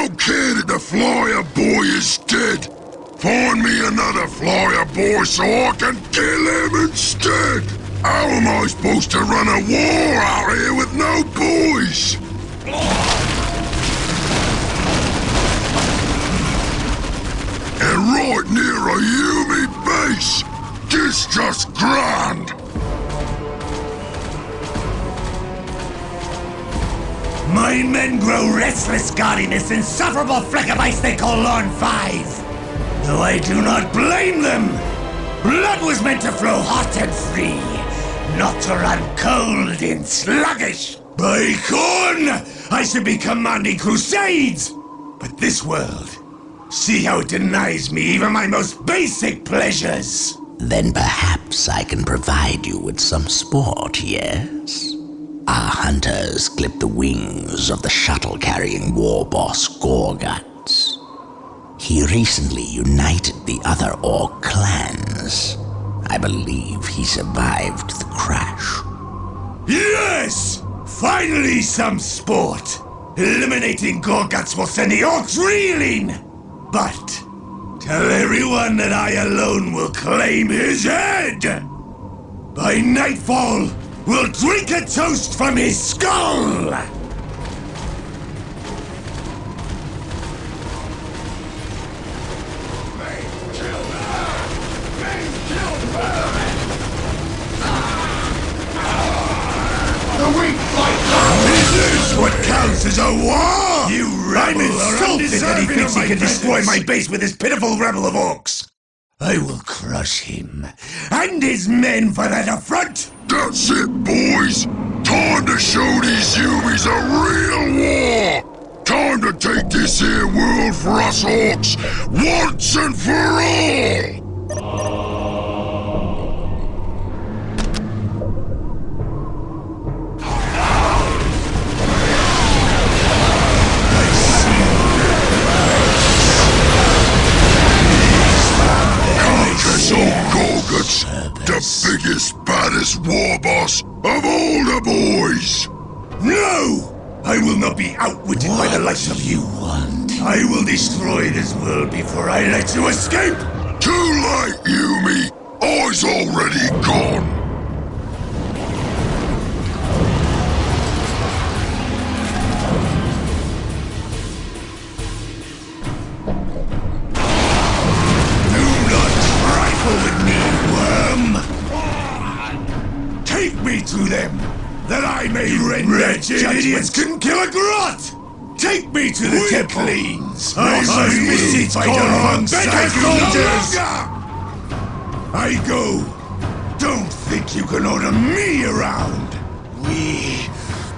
don't care that the flyer boy is dead. Find me another flyer boy so I can kill him instead. How am I supposed to run a war out here with no boys? And right near a Yumi base. This just grand. My men grow restless guarding this insufferable fleck of ice they call Lorn 5. Though I do not blame them. Blood was meant to flow hot and free, not to run cold and sluggish. By Khorne, I should be commanding crusades! But this world, see how it denies me even my most basic pleasures. Then perhaps I can provide you with some sport, yes? Our hunters clipped the wings of the shuttle-carrying Warboss Gorgutz. He recently united the other Orc clans. I believe he survived the crash. Yes! Finally some sport! Eliminating Gorgutz will send the Orcs reeling! But tell everyone that I alone will claim his head! By nightfall, we'll drink a toast from his skull! What counts as a war? You rebel! I'm insulted that he thinks he can destroy my base with his pitiful rabble of orcs! I will crush him, and his men for that affront! That's it, boys! Time to show these Yumis a real war! Time to take this here world for us orcs, once and for all! Gorgutz, the biggest, baddest Warboss of all the boys! No! I will not be outwitted by the likes of you. I will destroy this world before I let you escape! Too late, Yumi! I's already gone! Take me to them, that I may render wretched idiots couldn't kill a grot! Take me to the Templines! I must beseech Khorne alongside soldiers! I go. Don't think you can order me around! We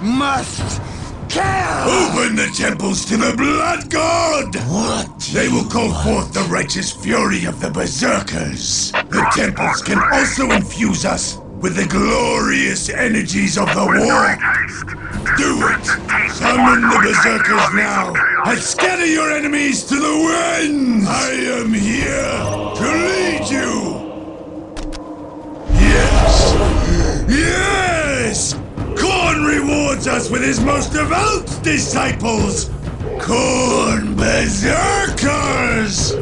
must kill! Open the temples to the Blood God! What? They will call forth the righteous fury of the Berserkers. The temples can also infuse us with the glorious energies of the war. Do it! Summon the Berserkers now, and scatter your enemies to the winds! I am here to lead you! Yes! Yes! Khorne rewards us with his most devout disciples! Khorne Berserkers!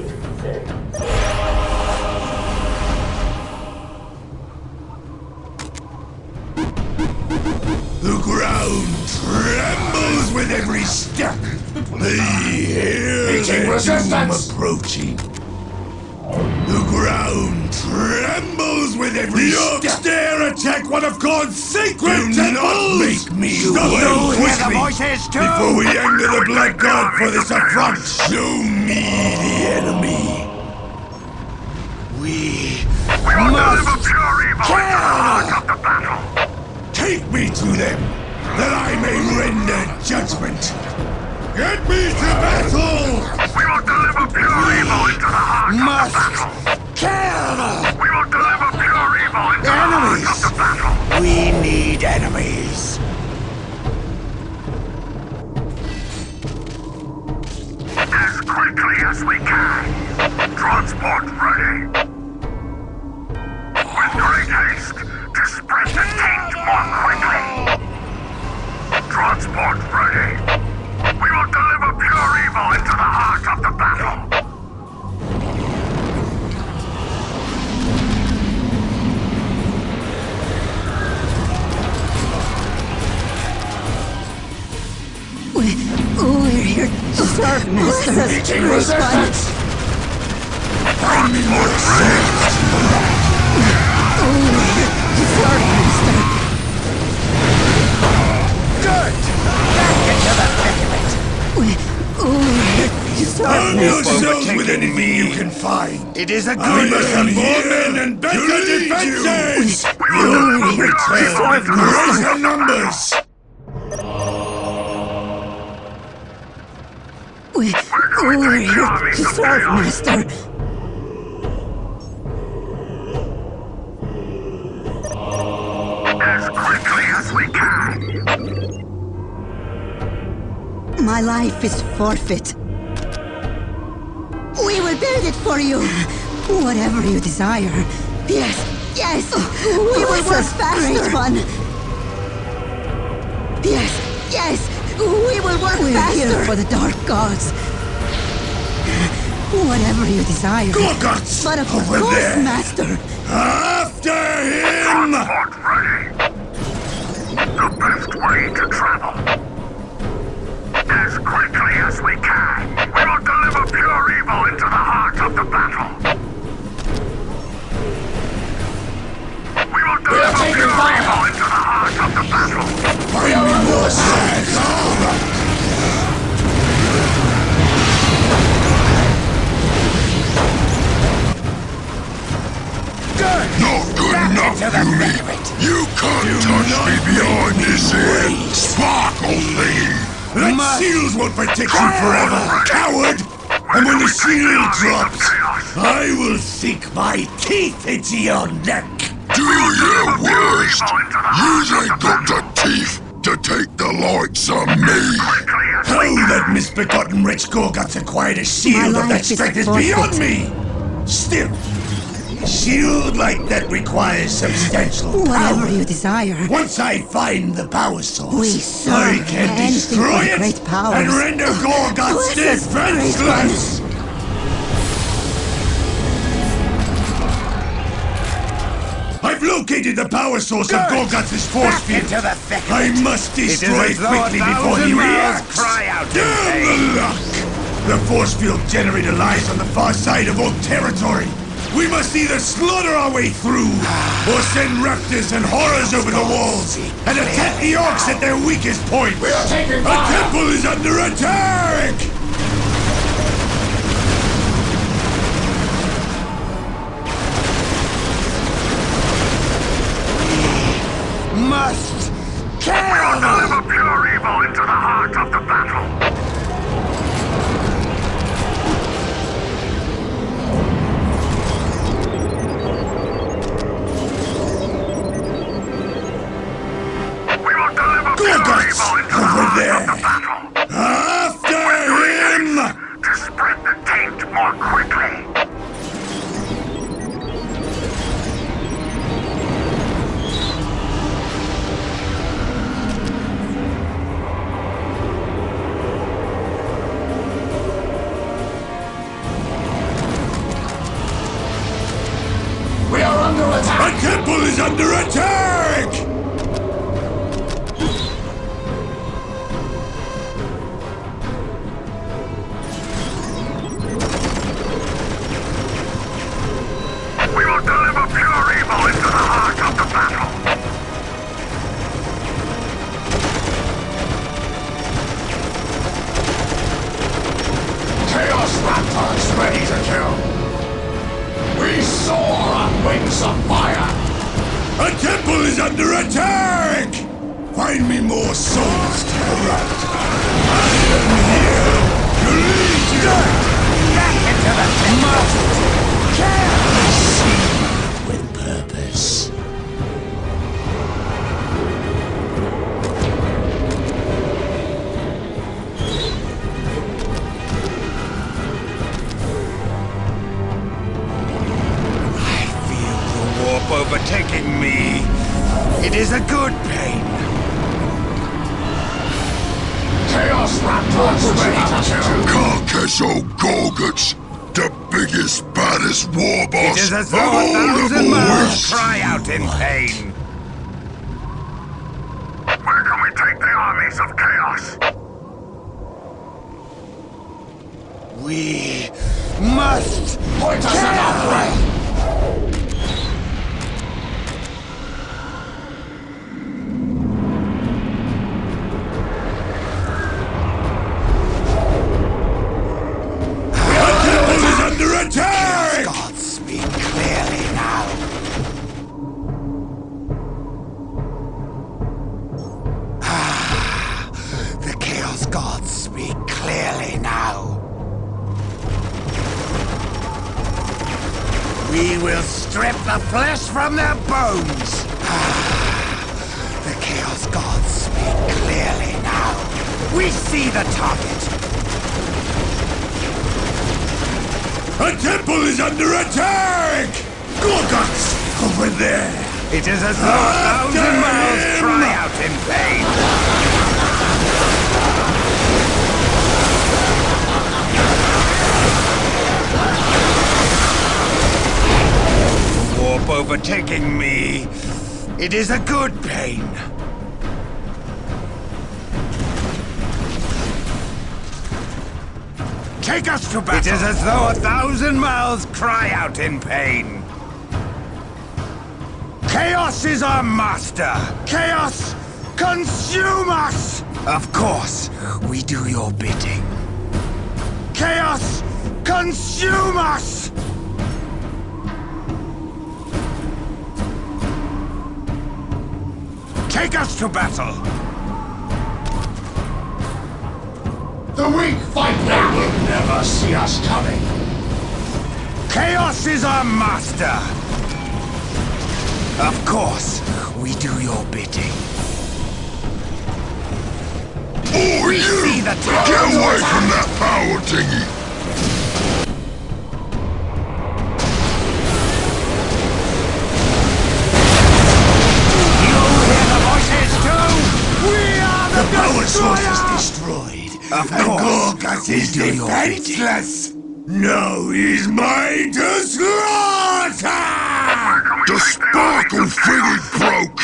The ground trembles with every step. They hear the doom approaching. The ground trembles with every step. The orcs dare attack one of Khorne's sacred temples! Do not make me stop them quickly before we anger the Blood God for this affront. Show me the enemy. We must kill! Take me to them, that I may render judgment. Get me to battle! We will deliver pure evil into the heart Must of the battle. kill! We will deliver pure evil into the heart of the battle. We need enemies. As quickly as we can. Transport ready. With great haste to spread the taint more quickly. Transport ready. We will deliver pure evil into Master. Meeting resistance! Find me more strength! Sorry, Master. Good! Back into the thick of it! Sorry, Arm Master. yourselves with anything you can find! It is a I good must have more men and better defenses! You will return! Greater numbers! We're here to serve, Master. As quickly as we can. My life is forfeit. We will build it for you. Whatever you desire. Yes, yes. We will work faster. Great one. Yes, yes. We will work faster. We're here for the Dark Gods. Whatever you desire. Gorgutz! But of Over course, there! Master. After him! Transport ready. The best way to travel. As quickly as we can. We will deliver pure evil into the heart of the battle. We will deliver pure evil into the heart of the battle. We are on your side! Not good enough, Yumi! You can't touch me behind this here sparkle thingy! That shield won't protect you forever, coward! And when the shield drops, I will sink my teeth into your neck! Do your worst! You ain't got the teeth to take the likes of me! How that misbegotten wretch Gorgutz acquired a shield of that life is strength is forfeit. beyond me! Still, a shield like that requires substantial Whatever power. you desire. Once I find the power We source, serve I can anything destroy for it great powers. and render Gorgutz Bless us, great defenseless! I've located the power source of Gorgutz's force Back field. into the thick of I it! must It is destroy as it though quickly before he 1,000 mouths reacts. cry out in Damn pain. the luck! The force field generator lies on the far side of old territory. We must either slaughter our way through, or send raptors and horrors over the walls, and attack the orcs at their weakest point. We are taking fire! The temple is under attack! Must kill! Deliver pure evil into the heart of the battle. We will deliver pure Gorgutz! evil into the Over heart there! of the battle. After him! To spread the taint more quickly. We are under attack! The temple is under attack! We will deliver pure evil into the heart of the battle. Chaos Raptors ready to kill! We soar on wings of fire! A temple is under attack! Find me more souls to corrupt! I am here to lead you! Back into the thick of it! With purpose. I feel the warp overtaking me. It is a good pain. Chaos Raptors ready to kill! Carcass Gorgutz, the biggest, baddest warboss It is as of though all the 1,000 mouths boys! cry out in pain. Where can we take the armies of chaos? We must Point us another way! under attack! God, speak clearly now. The Chaos Gods speak clearly now. We will strip the flesh from their bones. The Chaos Gods speak clearly now. We see the target. A temple is under attack! Gorgutz! Over there! It is as though 1,000 mouths cry out in pain. Warp overtaking me. It is a good pain. Take us to battle! It is as though 1,000 mouths cry out in pain. Chaos is our master! Chaos, consume us! Of course, we do your bidding. Chaos, consume us! Take us to battle! The weak fight now! They will never see us coming! Chaos is our master! Of course, we do your bidding. Oh, We see the target! Get away from that power thingy! You hear the voices too? We are the Power source destroyer! is destroyed! Of And course, Gorgutz we is do your defenseless! Now he's mine to slaughter! The sparkle thingy broke!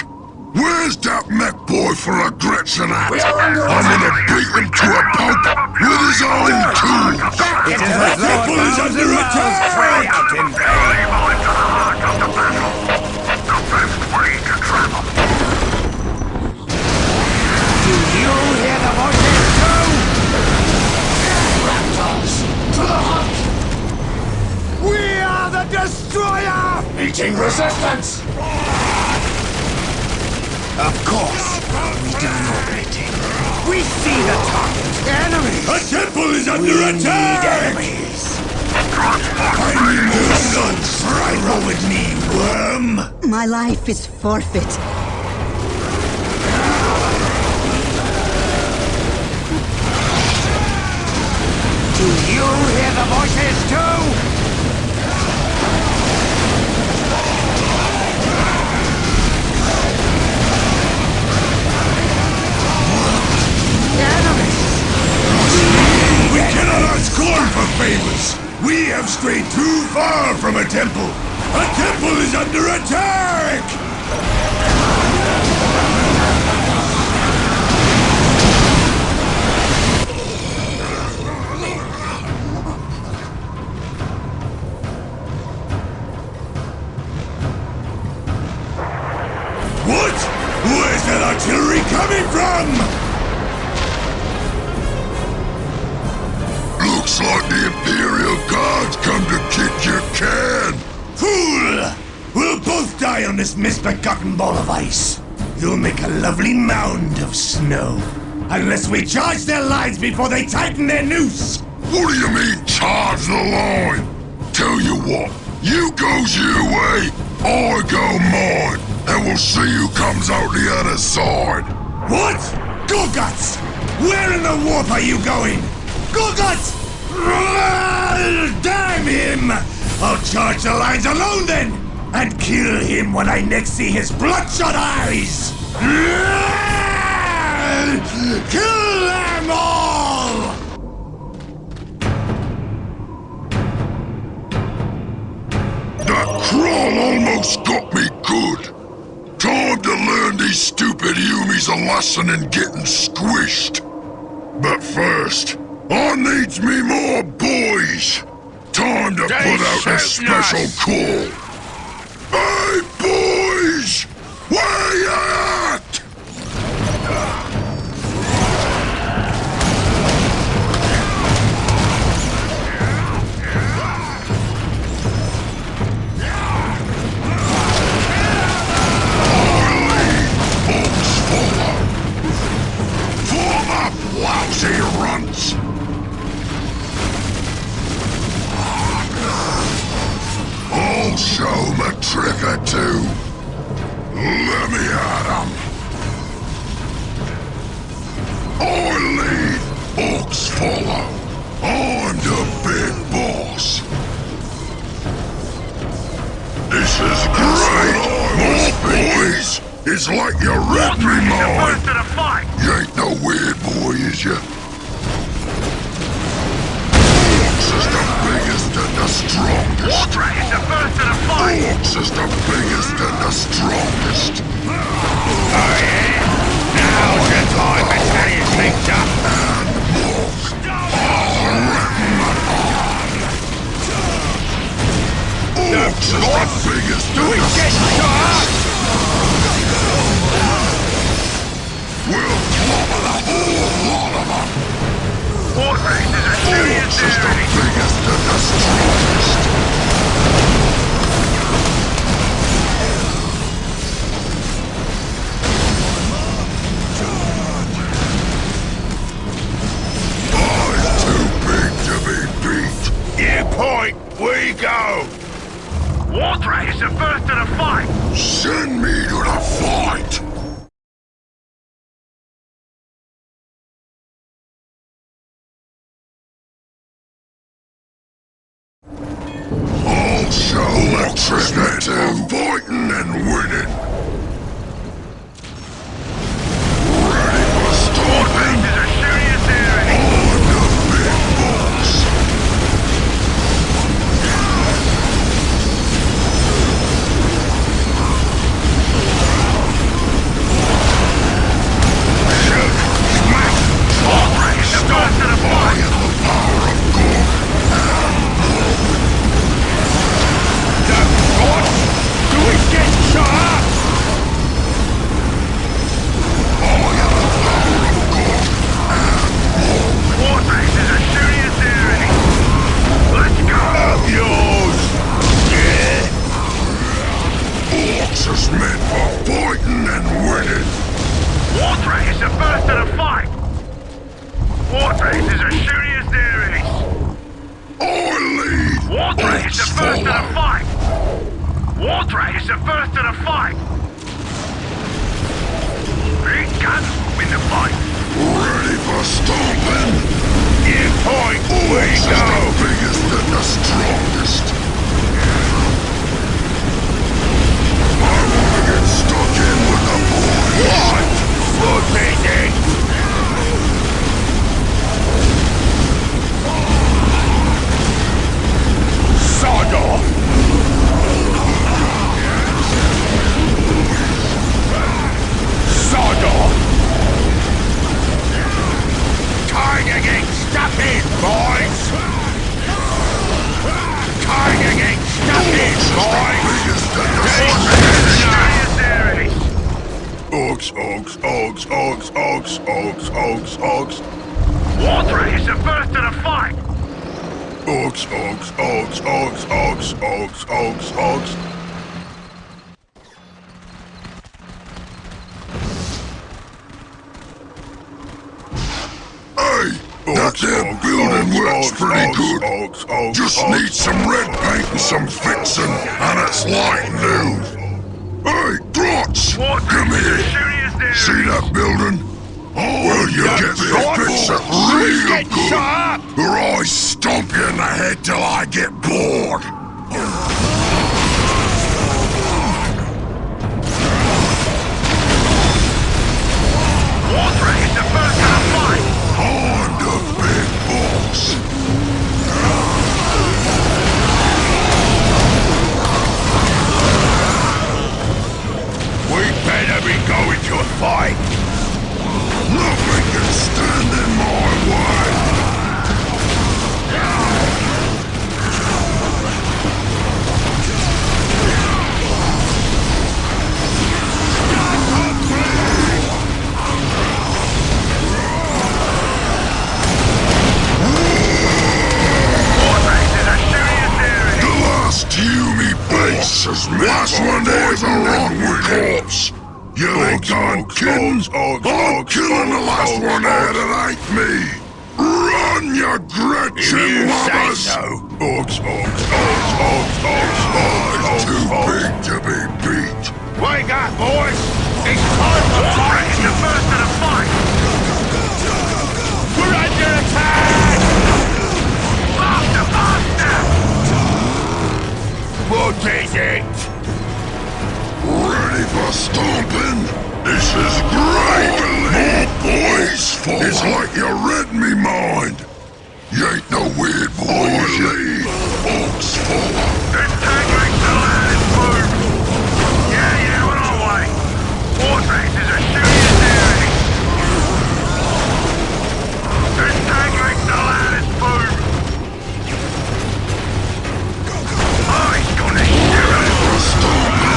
Where's that mech boy for a Gretchen at? I'm gonna beat him to a pulp with his own tools! It is as though temple is 1,000 under mouths attack! cry out in pain. Able into the heart of the battle. The best way to travel. Do you hear the voices too? Raptors! To the hunt! We are the destroyer! Meeting resistance! Of course, we do your bidding. We see the target. Enemies! A temple is under We need attack! enemies. I need more sons! Roll with me, worm! My life is forfeit. Do you hear the voices too? We cannot ask corn for favors! We have strayed too far from a temple! A temple is under attack! What? Where's that artillery coming from? Looks like the Imperial Guards come to kick your can! Fool! We'll both die on this misbegotten ball of ice. You'll make a lovely mound of snow. Unless we charge their lines before they tighten their noose! What do you mean, charge the line? Tell you what, you goes your way, I go mine, and we'll see who comes out the other side. What? Gorgutz! Where in the warp are you going? Gorgutz! Damn him! I'll charge the lines alone then! And kill him when I next see his bloodshot eyes! Kill them all! That crawl almost got me good. Time to learn these stupid Yumis a lesson in getting squished. But first, I needs me more boys. Time to They put out a shooting us. special call. Hey, boys! Where you at? Form up, lousy runts! I'll show 'em a trick or two. Let me at 'em. I lead, orcs follow. I'm the big boss. This is great. More boys. It's like you read me mind. First to the fight! You ain't no weird boy, is ya? Orcs is the biggest and the strongest. Wardrake is the first to the fight! Orcs is the biggest and the strongest. Oh yeah? Now's the time to tell you things up. Orcs is the biggest Do and we the get shot? We'll clobber the whole lot of them. Wardrake is a serious Orcs is the enemy! biggest and the strongest. I'm too big to be beat. You point, we go. Wardrake is the first to the fight! Send me to the fight. I'll show the trick or two. Fighting and winning. Ready for starting? Wardrake is a serious enemy! I'm the big boss. Shoot, smash, Wardrake is the first to the I fight! am the power of God. the god. Do we get shot? Wardrake is a serious enemy! Let's go! Up yours. Yeah. Orcs is meant for fighting and winning. Wardrake is the first to the fight! Wardrake is a serious enemy! I lead. Wardrake is the Orcs first to the follow. fight! Wardrake is the first to the fight! Big guns win the fight! Ready for stomping. You point, we Orcs is go. the biggest and the strongest. I want to get stuck in with the boys. What? Forbidden. Sod off. Sod off. Time to get stuck in, boys. Time to get stuck in, boys. Biggest and the Serious enemy! Orcs, orcs, orcs, orcs, orcs, orcs, orcs, orcs. Wardrake is the first to the fight! Orcs, orcs, orcs, orcs, orcs, orcs, orcs, orcs. Hey, that damn building works pretty good. Just need some red paint and some fixing, and it's like new. Hey, Grotz, Wardrake come is a here. serious enemy! See that building? Well, you get me to fix it real Get good, shot. or I stomp you in the head till I get bored. Wardrake is the first to the fight! I'm the big boss. We better be going to a fight. Nothing can stand in my way. This last one there's a rotten corpse. You ain't gone kidding? I'm killing the last one there that ain't me. Run, you Gretchen lovers! It's too big to be beat. Wake up, boys! It's time to fight! It's the first of the fight! We're under attack! Faster, faster! What is it? Ready for stomping? This is great! More boys! It's like you read me mind. You ain't no weird boy, lead. Folks forward. This tank makes the land move! Yeah, on our way! Warface is a serious area! This tank makes the land move! Oh, he's gonna shoot us! For stomping.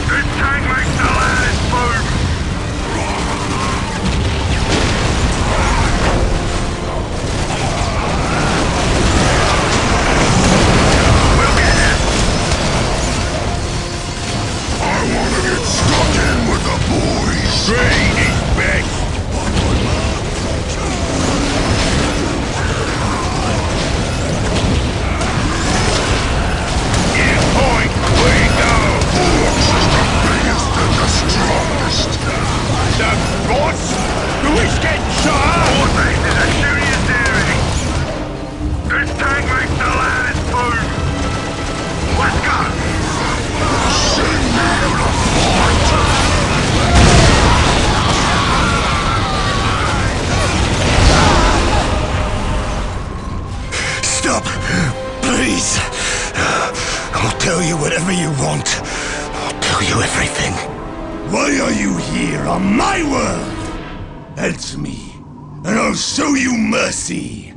This tank makes the land move! We'll get him! I wanna get stuck in with the boys. Green is best! In point, we go! Fox is the biggest and the strongest. The boss? Who is getting shot? Warface is a serious area! This tank makes the land move! Let's go! Send me to the fight. Stop! Please! I'll tell you whatever you want. I'll tell you everything. Why are you here on my world? Answer me, and I'll show you mercy.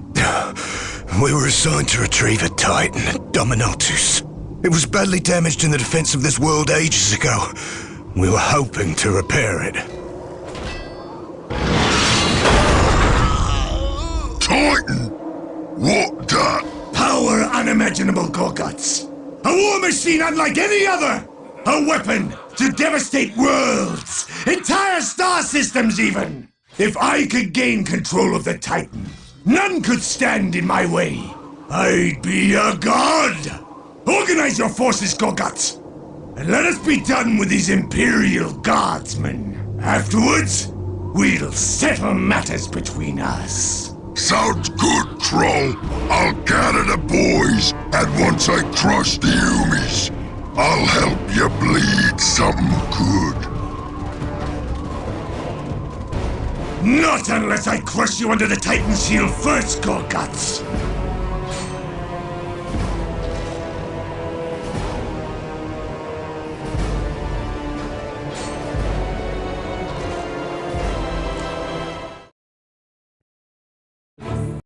We were assigned to retrieve a Titan at Dominatus. It was badly damaged in the defense of this world ages ago. We were hoping to repair it. Titan? What that? Power unimaginable, Gorgutz. A war machine unlike any other! A weapon to devastate worlds! Entire star systems, even! If I could gain control of the Titan, none could stand in my way. I'd be a god! Organize your forces, Gorgutz! And let us be done with these Imperial Guardsmen. Afterwards, we'll settle matters between us. Sounds good, Troll. I'll gather the boys, and once I crush the Umis, I'll help you bleed something good. Not unless I crush you under the Titan's heel first, Gorgutz!